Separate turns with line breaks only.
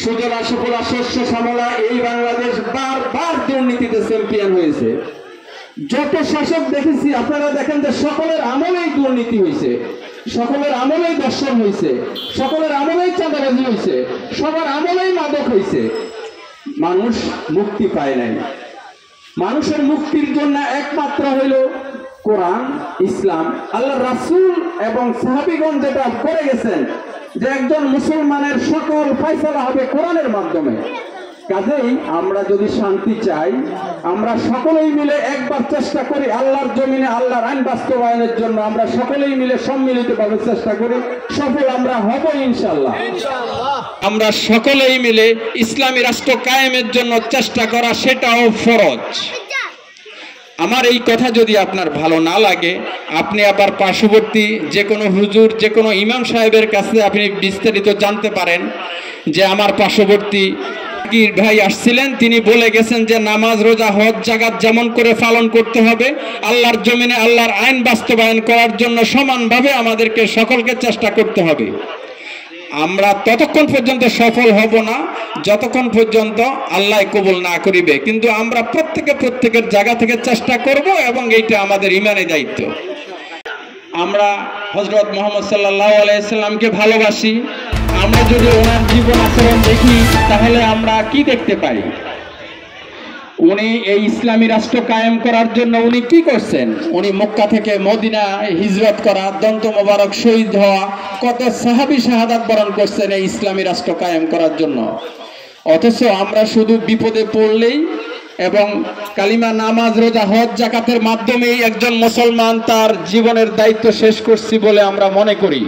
সুজলা সুফলা শস্য শ্যামলা এই বাংলাদেশ বারবার দুর্নীতিতে চ্যাম্পিয়ন হয়েছে। যত শাসক দেখেছি আপনারা দেখেন যে সকলের আমলেই দুর্নীতি হয়েছে, সকলের আমলেই দর্শন হয়েছে, সকলের আমলেই চাঁদাবাজি হয়েছে, সবার আমলেই মাদক হয়েছে। মানুষ মুক্তি পায় নাই। মানুষের মুক্তির জন্য একমাত্র হইল কোরআন, ইসলাম, আল্লাহ রাসূল এবং সাহাবীগণ যেটা করে গেছেন যে একজন মুসলমানের সকল ফয়সালা হবে কোরআনের মাধ্যমে। কাজেই আমরা যদি শান্তি চাই, আমরা সকলেই মিলে একবার চেষ্টা করি আল্লাহর জমিনে আল্লাহর আইন বাস্তবায়নের জন্য। আমরা সকলেই মিলে সম্মিলিতভাবে চেষ্টা করি, সফল আমরা হব ইনশাআল্লাহ। আমরা সকলেই মিলে ইসলামী রাষ্ট্র কায়েমের জন্য চেষ্টা করা, সেটাও ফরজ। আমার এই কথা যদি আপনার ভালো না লাগে, আপনি আবার পার্শ্ববর্তী যে কোনো হুজুর, যে কোনো ইমাম সাহেবের কাছে আপনি বিস্তারিত জানতে পারেন যে আমার পার্শ্ববর্তী ভাই আসছিলেন, তিনি বলে গেছেন যে নামাজ, রোজা, হজ, যাকাত যেমন করে পালন করতে হবে, আল্লাহর জমিনে আল্লাহর আইন বাস্তবায়ন করার জন্য সমানভাবে আমাদেরকে সকলকে চেষ্টা করতে হবে। আমরা ততক্ষণ পর্যন্ত সফল হব না যতক্ষণ পর্যন্ত আল্লাহ কবুল না করিবে, কিন্তু আমরা প্রত্যেকের জায়গা থেকে চেষ্টা করব এবং এইটা আমাদের ইমানি দায়িত্ব। আমরা হযরত মুহাম্মদ সাল্লাল্লাহু আলাইহি সাল্লামকে ভালোবাসি। আমরা যদি ওনার জীবন আচরণ দেখি তাহলে আমরা কি দেখতে পাই? উনি এই ইসলামী রাষ্ট্র কায়েম করার জন্য উনি কি করছেন? উনি মক্কা থেকে মদিনা হিজরত করা, দন্ত মোবারক শহীদ হওয়া, কত সাহাবী শাহাদাত বরণ করছেন এই ইসলামী রাষ্ট্র কায়েম করার জন্য। অথচ আমরা শুধু বিপদে পড়লেই এবং কালিমা, নামাজ, রোজা, হজ, যাকাতের মাধ্যমেই একজন মুসলমান তার জীবনের দায়িত্ব শেষ করছি বলে আমরা মনে করি।